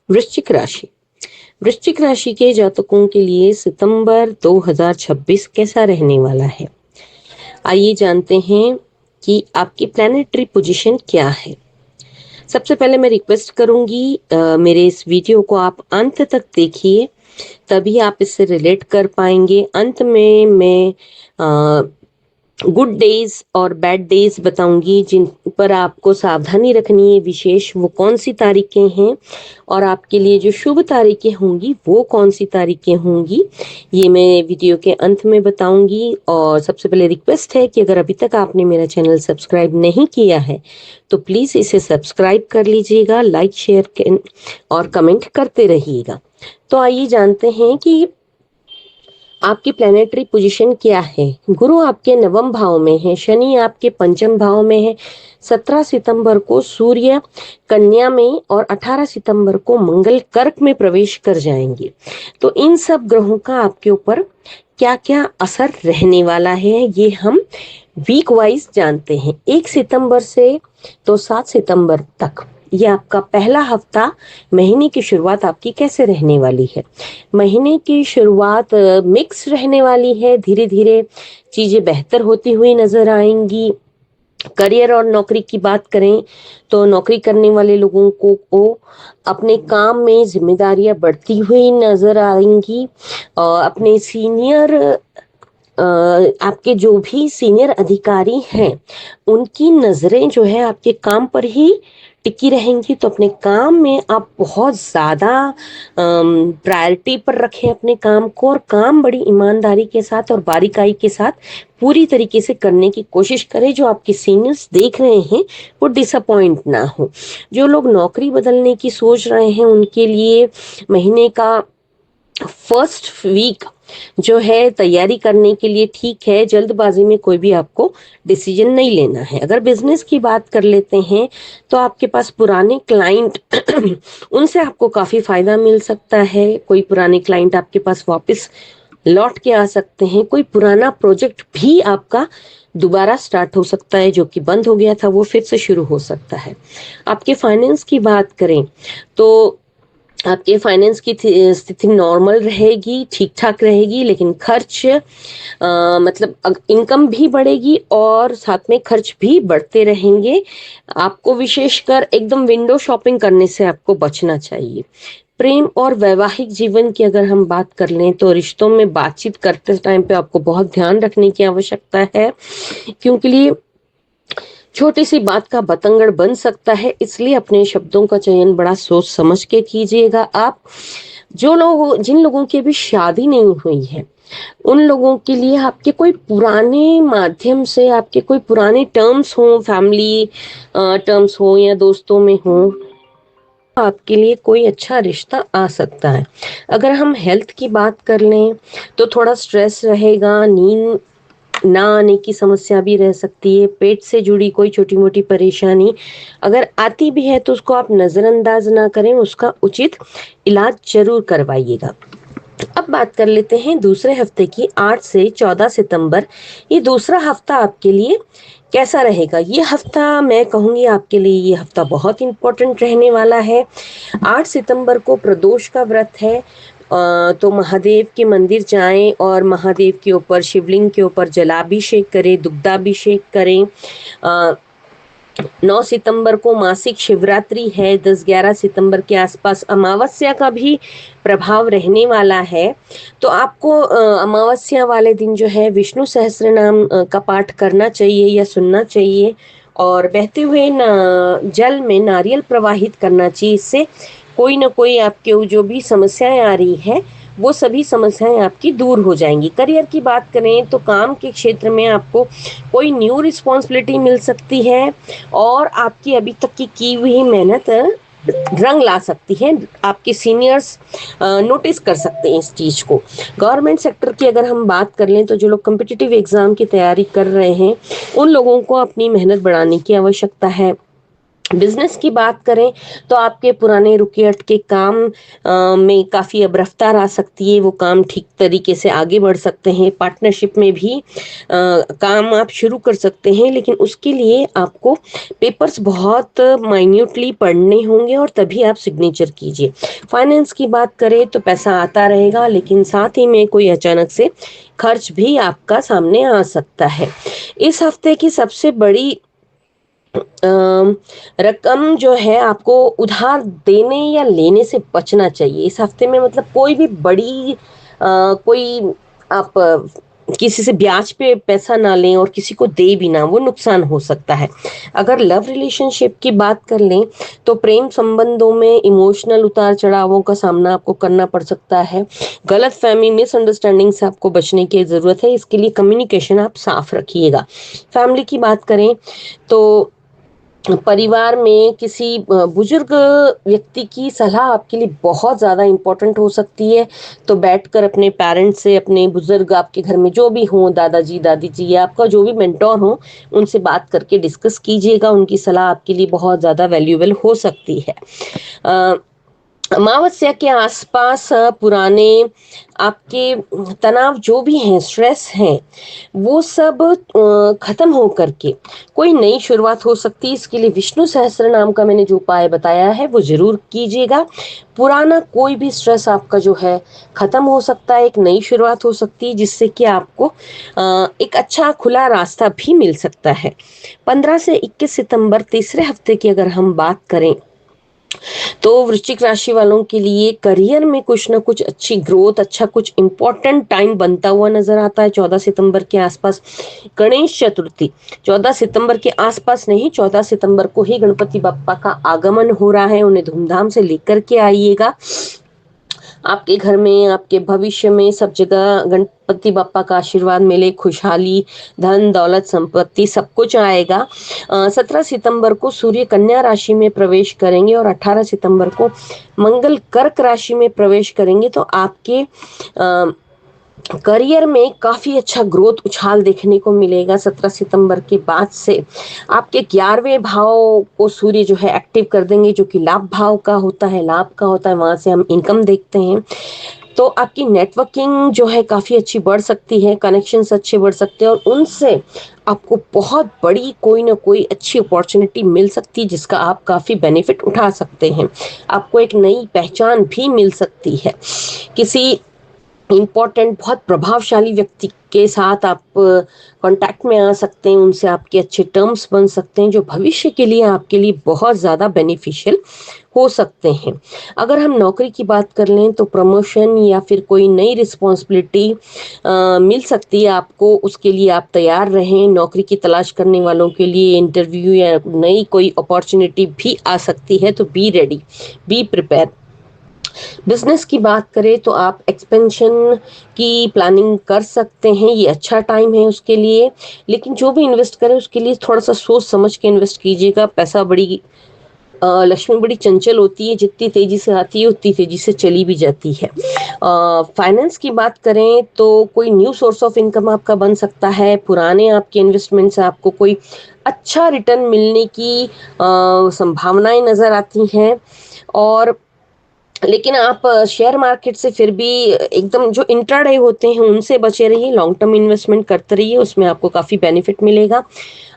वृश्चिक राशि। वृश्चिक राशि के जातकों के लिए सितंबर 2026 कैसा रहने वाला है? आइए जानते हैं कि आपकी प्लैनेटरी पोजीशन क्या है। सबसे पहले मैं रिक्वेस्ट करूंगी, मेरे इस वीडियो को आप अंत तक देखिए, तभी आप इससे रिलेट कर पाएंगे। अंत में मैं गुड डेज और बैड डेज बताऊंगी जिन पर आपको सावधानी रखनी है विशेष, वो कौन सी तारीखें हैं, और आपके लिए जो शुभ तारीखें होंगी वो कौन सी तारीखें होंगी, ये मैं वीडियो के अंत में बताऊंगी। और सबसे पहले रिक्वेस्ट है कि अगर अभी तक आपने मेरा चैनल सब्सक्राइब नहीं किया है तो प्लीज इसे सब्सक्राइब कर लीजिएगा, लाइक शेयर और कमेंट करते रहिएगा। तो आइए जानते हैं कि आपकी प्लैनेटरी पोजीशन क्या है। गुरु आपके नवम भाव में है, शनि आपके पंचम भाव में है। 17 सितंबर को सूर्य कन्या में और 18 सितंबर को मंगल कर्क में प्रवेश कर जाएंगे। तो इन सब ग्रहों का आपके ऊपर क्या क्या असर रहने वाला है ये हम वीक वाइज जानते हैं। 1 सितंबर से तो 7 सितंबर तक ये आपका पहला हफ्ता, महीने की शुरुआत आपकी कैसे रहने वाली है। महीने की शुरुआत मिक्स रहने वाली है, धीरे धीरे चीजें बेहतर होती हुई नजर आएंगी। करियर और नौकरी की बात करें तो नौकरी करने वाले लोगों को अपने काम में जिम्मेदारियां बढ़ती हुई नजर आएंगी। अपने सीनियर आपके जो भी सीनियर अधिकारी हैं उनकी नजरें जो है आपके काम पर ही टिकी रहेंगी। तो अपने काम में आप बहुत ज्यादा प्रायोरिटी पर रखें अपने काम को, और काम बड़ी ईमानदारी के साथ और बारीकाई के साथ पूरी तरीके से करने की कोशिश करें। जो आपके सीनियर्स देख रहे हैं वो डिसअपॉइंट ना हो। जो लोग नौकरी बदलने की सोच रहे हैं उनके लिए महीने का फर्स्ट वीक जो है तैयारी करने के लिए ठीक है। जल्दबाजी में कोई भी आपको डिसीजन नहीं लेना है। अगर बिजनेस की बात कर लेते हैं तो आपके पास पुराने क्लाइंट उनसे आपको काफी फायदा मिल सकता है। कोई पुराने क्लाइंट आपके पास वापस लौट के आ सकते हैं। कोई पुराना प्रोजेक्ट भी आपका दोबारा स्टार्ट हो सकता है, जो कि बंद हो गया था वो फिर से शुरू हो सकता है। आपके फाइनेंस की बात करें तो आपके फाइनेंस की स्थिति नॉर्मल रहेगी, ठीक ठाक रहेगी, लेकिन खर्च मतलब इनकम भी बढ़ेगी और साथ में खर्च भी बढ़ते रहेंगे। आपको विशेषकर एकदम विंडो शॉपिंग करने से आपको बचना चाहिए। प्रेम और वैवाहिक जीवन की अगर हम बात कर लें तो रिश्तों में बातचीत करते टाइम पे आपको बहुत ध्यान रखने की आवश्यकता है, क्योंकि छोटी सी बात का बतंगड़ बन सकता है। इसलिए अपने शब्दों का चयन बड़ा सोच समझ के कीजिएगा। आप जिन लोगों की अभी शादी नहीं हुई है उन लोगों के लिए आपके कोई पुराने माध्यम से आपके कोई पुराने टर्म्स हो, फैमिली टर्म्स हो या दोस्तों में हो, आपके लिए कोई अच्छा रिश्ता आ सकता है। अगर हम हेल्थ की बात कर लें तो थोड़ा स्ट्रेस रहेगा, नींद ना आने की समस्या भी रह सकती है। पेट से जुड़ी कोई छोटी मोटी परेशानी अगर आती भी है तो उसको आप नजरअंदाज ना करें, उसका उचित इलाज जरूर करवाइएगा। अब बात कर लेते हैं दूसरे हफ्ते की, 8 से 14 सितंबर। ये दूसरा हफ्ता आपके लिए कैसा रहेगा? ये हफ्ता मैं कहूंगी आपके लिए ये हफ्ता बहुत इंपॉर्टेंट रहने वाला है। 8 सितंबर को प्रदोष का व्रत है, तो महादेव के मंदिर जाएं और महादेव के ऊपर, शिवलिंग के ऊपर जलाभिषेक करें, दुग्धाभिषेक करें। 9 सितंबर को मासिक शिवरात्रि है। 10-11 सितंबर के आसपास अमावस्या का भी प्रभाव रहने वाला है। तो आपको अमावस्या वाले दिन जो है विष्णु सहस्त्र नाम का पाठ करना चाहिए या सुनना चाहिए, और बहते हुए जल में नारियल प्रवाहित करना चाहिए। इससे कोई ना कोई आपके जो भी समस्याएं आ रही है वो सभी समस्याएं आपकी दूर हो जाएंगी। करियर की बात करें तो काम के क्षेत्र में आपको कोई न्यू रिस्पॉन्सिबिलिटी मिल सकती है और आपकी अभी तक की हुई मेहनत रंग ला सकती है। आपके सीनियर्स नोटिस कर सकते हैं इस चीज को। गवर्नमेंट सेक्टर की अगर हम बात कर लें तो जो लोग कॉम्पिटिटिव एग्जाम की तैयारी कर रहे हैं उन लोगों को अपनी मेहनत बढ़ाने की आवश्यकता है। बिजनेस की बात करें तो आपके पुराने रुके अटके काम में काफ़ी अब रफ्तार आ सकती है, वो काम ठीक तरीके से आगे बढ़ सकते हैं। पार्टनरशिप में भी काम आप शुरू कर सकते हैं, लेकिन उसके लिए आपको पेपर्स बहुत माइन्यूटली पढ़ने होंगे और तभी आप सिग्नेचर कीजिए। फाइनेंस की बात करें तो पैसा आता रहेगा, लेकिन साथ ही में कोई अचानक से खर्च भी आपका सामने आ सकता है। इस हफ्ते की सबसे बड़ी रकम जो है आपको उधार देने या लेने से बचना चाहिए इस हफ्ते में। मतलब कोई भी बड़ी कोई आप किसी से ब्याज पे पैसा ना लें और किसी को दे भी ना, वो नुकसान हो सकता है। अगर लव रिलेशनशिप की बात कर लें तो प्रेम संबंधों में इमोशनल उतार चढ़ावों का सामना आपको करना पड़ सकता है। गलत फहमी मिसअंडरस्टैंडिंग से आपको बचने की जरूरत है, इसके लिए कम्युनिकेशन आप साफ रखिएगा। फैमिली की बात करें तो परिवार में किसी बुजुर्ग व्यक्ति की सलाह आपके लिए बहुत ज़्यादा इम्पोर्टेंट हो सकती है। तो बैठकर अपने पेरेंट्स से, अपने बुजुर्ग आपके घर में जो भी हों, दादाजी दादी जी या आपका जो भी मेंटोर हो, उनसे बात करके डिस्कस कीजिएगा। उनकी सलाह आपके लिए बहुत ज़्यादा वैल्यूएबल हो सकती है। अमावस्या के आसपास पुराने आपके तनाव जो भी हैं, स्ट्रेस हैं, वो सब खत्म हो करके कोई नई शुरुआत हो सकती है। इसके लिए विष्णु सहस्त्र नाम का मैंने जो उपाय बताया है वो जरूर कीजिएगा। पुराना कोई भी स्ट्रेस आपका जो है खत्म हो सकता है, एक नई शुरुआत हो सकती है, जिससे कि आपको एक अच्छा खुला रास्ता भी मिल सकता है। 15 से 21 सितंबर तीसरे हफ्ते की अगर हम बात करें तो वृश्चिक राशि वालों के लिए करियर में कुछ ना कुछ अच्छी ग्रोथ, अच्छा कुछ इंपॉर्टेंट टाइम बनता हुआ नजर आता है 14 सितंबर के आसपास। गणेश चतुर्थी 14 सितंबर के आसपास नहीं, 14 सितंबर को ही गणपति बप्पा का आगमन हो रहा है। उन्हें धूमधाम से लेकर के आइएगा। आपके घर में, आपके भविष्य में सब जगह गणपति बप्पा का आशीर्वाद मिले, खुशहाली, धन दौलत संपत्ति सब कुछ आएगा। 17 सितंबर को सूर्य कन्या राशि में प्रवेश करेंगे और 18 सितंबर को मंगल कर्क राशि में प्रवेश करेंगे। तो आपके करियर में काफी अच्छा ग्रोथ उछाल देखने को मिलेगा। 17 सितंबर के बाद से आपके 11वें भाव को सूर्य जो है एक्टिव कर देंगे, जो कि लाभ भाव का होता है, लाभ का होता है, वहां से हम इनकम देखते हैं। तो आपकी नेटवर्किंग जो है काफी अच्छी बढ़ सकती है, कनेक्शंस अच्छे बढ़ सकते हैं और उनसे आपको बहुत बड़ी कोई ना कोई अच्छी अपॉर्चुनिटी मिल सकती है, जिसका आप काफी बेनिफिट उठा सकते हैं। आपको एक नई पहचान भी मिल सकती है। किसी इम्पोर्टेंट बहुत प्रभावशाली व्यक्ति के साथ आप कांटेक्ट में आ सकते हैं, उनसे आपके अच्छे टर्म्स बन सकते हैं, जो भविष्य के लिए आपके लिए बहुत ज़्यादा बेनिफिशियल हो सकते हैं। अगर हम नौकरी की बात कर लें तो प्रमोशन या फिर कोई नई रिस्पॉन्सिबिलिटी मिल सकती है आपको, उसके लिए आप तैयार रहें। नौकरी की तलाश करने वालों के लिए इंटरव्यू या नई कोई अपॉर्चुनिटी भी आ सकती है, तो be ready, be prepare. Business की बात करें तो आप एक्सपेंशन की प्लानिंग कर सकते हैं, ये अच्छा टाइम है उसके लिए। लेकिन जो भी इन्वेस्ट करें उसके लिए थोड़ा सा सोच समझ के इन्वेस्ट कीजिएगा। पैसा बड़ी लक्ष्मी बड़ी चंचल होती है, जितनी तेजी से आती है उतनी तेजी से चली भी जाती है। फाइनेंस की बात करें तो कोई न्यू सोर्स ऑफ इनकम आपका बन सकता है। पुराने आपके इन्वेस्टमेंट से आपको कोई अच्छा रिटर्न मिलने की संभावनाएं नजर आती हैं। और लेकिन आप शेयर मार्केट से फिर भी एकदम जो इंट्राडे होते हैं उनसे बचे रहिए, लॉन्ग टर्म इन्वेस्टमेंट करते रहिए, उसमें आपको काफी बेनिफिट मिलेगा।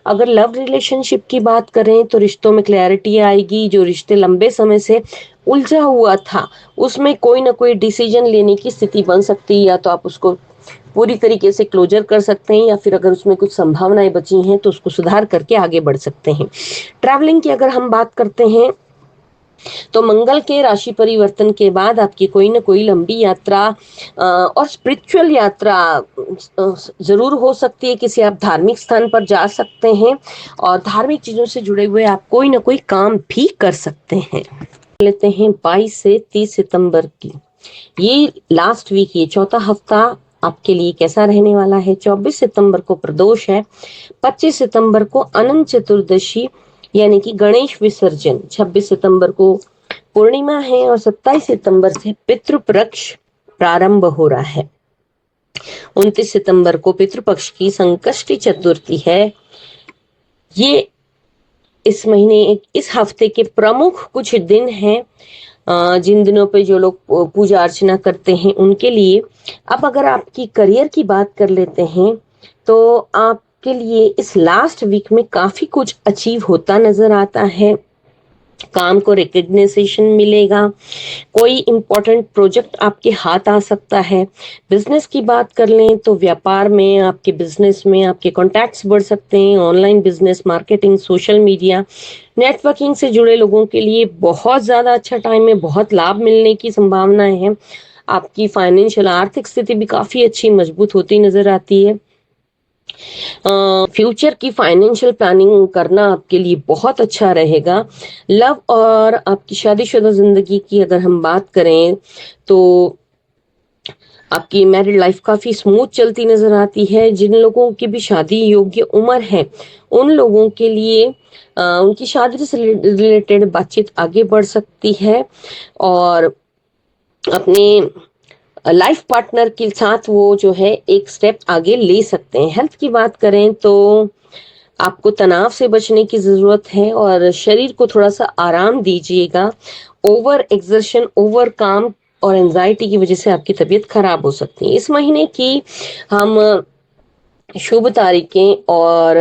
अगर लव रिलेशनशिप की बात करें तो रिश्तों में क्लैरिटी आएगी। जो रिश्ते लंबे समय से उलझा हुआ था उसमें कोई ना कोई डिसीजन लेने की स्थिति बन सकती है, या तो आप उसको पूरी तरीके से क्लोजर कर सकते हैं, या फिर अगर उसमें कुछ संभावनाएं बची हैं तो उसको सुधार करके आगे बढ़ सकते हैं। ट्रैवलिंग की अगर हम बात करते हैं तो मंगल के राशि परिवर्तन के बाद आपकी कोई ना कोई लंबी यात्रा और स्पिरिचुअल यात्रा जरूर हो सकती है। किसी आप धार्मिक स्थान पर जा सकते हैं और धार्मिक चीजों से जुड़े हुए आप कोई ना कोई काम भी कर सकते हैं। लेते हैं 22 से 30 सितंबर की ये लास्ट वीक, ये चौथा हफ्ता आपके लिए कैसा रहने वाला है। 24 सितंबर को प्रदोष है, 25 सितंबर को अनंत चतुर्दशी यानी कि गणेश विसर्जन, 26 सितंबर को पूर्णिमा है और 27 सितंबर से पितृपक्ष प्रारंभ हो रहा है। 29 सितंबर को पितृपक्ष की संकष्टी चतुर्थी है। ये इस महीने इस हफ्ते के प्रमुख कुछ दिन हैं, जिन दिनों पे जो लोग पूजा अर्चना करते हैं उनके लिए। अब अगर आपकी करियर की बात कर लेते हैं तो आपके लिए इस लास्ट वीक में काफी कुछ अचीव होता नजर आता है। काम को रिकग्निशन मिलेगा, कोई इंपॉर्टेंट प्रोजेक्ट आपके हाथ आ सकता है। बिजनेस की बात कर लें तो व्यापार में, आपके बिजनेस में आपके कॉन्टैक्ट्स बढ़ सकते हैं। Online business, marketing, social media, networking से जुड़े लोगों के लिए बहुत ज्यादा अच्छा टाइम है, बहुत लाभ मिलने की संभावनाएं हैं। आपकी फाइनेंशियल आर्थिक स्थिति भी काफी अच्छी मजबूत होती नजर आती है। फ्यूचर की फाइनेंशियल प्लानिंग करना आपके लिए बहुत अच्छा रहेगा। लव और आपकी शादीशुदा जिंदगी की अगर हम बात करें तो आपकी मैरिड लाइफ काफी स्मूथ चलती नजर आती है। जिन लोगों की भी शादी योग्य उम्र है उन लोगों के लिए उनकी शादी से रिलेटेड बातचीत आगे बढ़ सकती है और अपने लाइफ पार्टनर के साथ वो जो है एक स्टेप आगे ले सकते हैं। हेल्थ की बात करें तो आपको तनाव से बचने की जरूरत है और शरीर को थोड़ा सा आराम दीजिएगा। ओवर एक्सर्शन, ओवर काम और एंजाइटी की वजह से आपकी तबीयत खराब हो सकती है। इस महीने की हम शुभ तारीखें और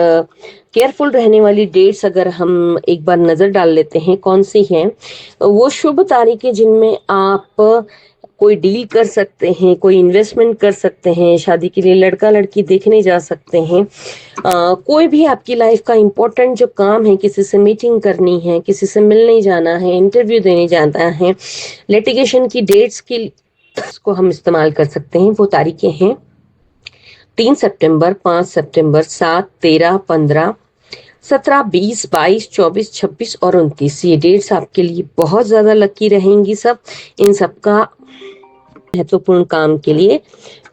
केयरफुल रहने वाली डेट्स अगर हम एक बार नजर डाल लेते हैं कौन सी हैं। वो शुभ तारीखें जिनमें आप कोई डील कर सकते हैं, कोई इन्वेस्टमेंट कर सकते हैं, शादी के लिए लड़का लड़की देखने जा सकते हैं। कोई भी आपकी लाइफ का इम्पोर्टेंट जो काम है, किसी से मीटिंग करनी है, किसी से मिलने जाना है, इंटरव्यू देने जाना है, लिटिगेशन की डेट्स की को हम इस्तेमाल कर सकते हैं। वो तारीखें हैं 3 सितंबर, 5 सितंबर, 7, 13, 15, 17, 20, 22, 24, 26 और 29। ये डेट्स आपके लिए बहुत ज्यादा लकी रहेंगी। सब इन सब का महत्वपूर्ण काम के लिए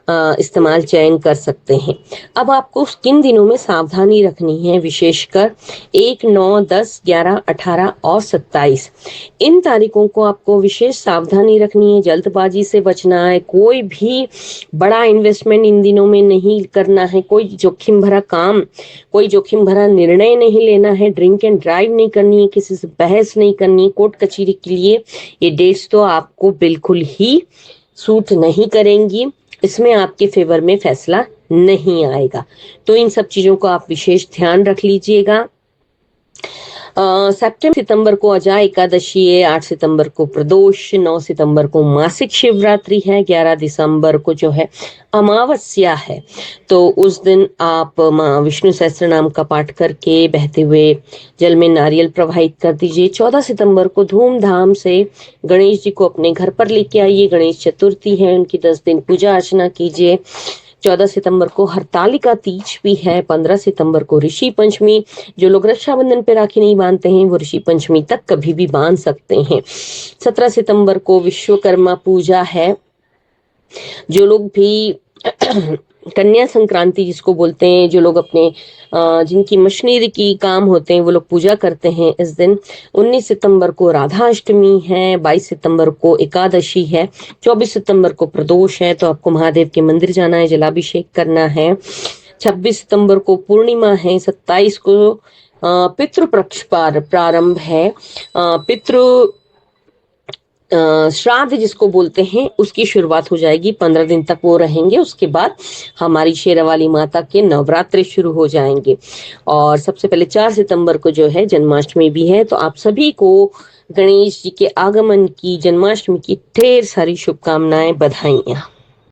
इस्तेमाल चयन कर सकते हैं। अब आपको किन दिनों में सावधानी रखनी है, विशेषकर 1, 9, 10, 11, 18 और 27। इन तारीखों को आपको विशेष सावधानी रखनी है, जल्दबाजी से बचना है, कोई भी बड़ा इन्वेस्टमेंट इन दिनों में नहीं करना है, कोई जोखिम भरा काम, कोई जोखिम भरा निर्णय नहीं लेना है, ड्रिंक एंड ड्राइव नहीं करनी है, किसी से बहस नहीं करनी है। कोर्ट कचहरी के लिए ये डेट्स तो आपको बिल्कुल ही सूट नहीं करेंगी, इसमें आपके फेवर में फैसला नहीं आएगा। तो इन सब चीजों को आप विशेष ध्यान रख लीजिएगा। सितंबर को अजा एकादशी है, 8 सितंबर को प्रदोष, 9 सितंबर को मासिक शिवरात्रि है, 11 दिसंबर को जो है अमावस्या है। तो उस दिन आप माँ विष्णु सहस्त्र नाम का पाठ करके बहते हुए जल में नारियल प्रवाहित कर दीजिए। 14 सितंबर को धूमधाम से गणेश जी को अपने घर पर लेके आइए। गणेश चतुर्थी है, उनकी 10 दिन पूजा अर्चना कीजिए। 14 सितंबर को हरतालिका तीज भी है। 15 सितंबर को ऋषि पंचमी। जो लोग रक्षाबंधन पे राखी नहीं बांधते हैं वो ऋषि पंचमी तक कभी भी बांध सकते हैं। 17 सितंबर को विश्वकर्मा पूजा है। जो लोग भी कन्या संक्रांति जिसको बोलते हैं, जो लोग अपने जिनकी मशीनरी की काम होते हैं वो लोग पूजा करते हैं इस दिन। 19 सितंबर को राधा अष्टमी है। 22 सितंबर को एकादशी है। 24 सितंबर को प्रदोष है, तो आपको महादेव के मंदिर जाना है, जलाभिषेक करना है। 26 सितंबर को पूर्णिमा है। 27 को पितृपक्ष प्रारंभ है। पितृ श्राद्ध जिसको बोलते हैं उसकी शुरुआत हो जाएगी। 15 दिन तक वो रहेंगे। उसके बाद हमारी शेरावाली माता के नवरात्रि शुरू हो जाएंगे। और सबसे पहले 4 सितंबर को जो है जन्माष्टमी भी है। तो आप सभी को गणेश जी के आगमन की, जन्माष्टमी की ढेर सारी शुभकामनाएं, बधाइयां।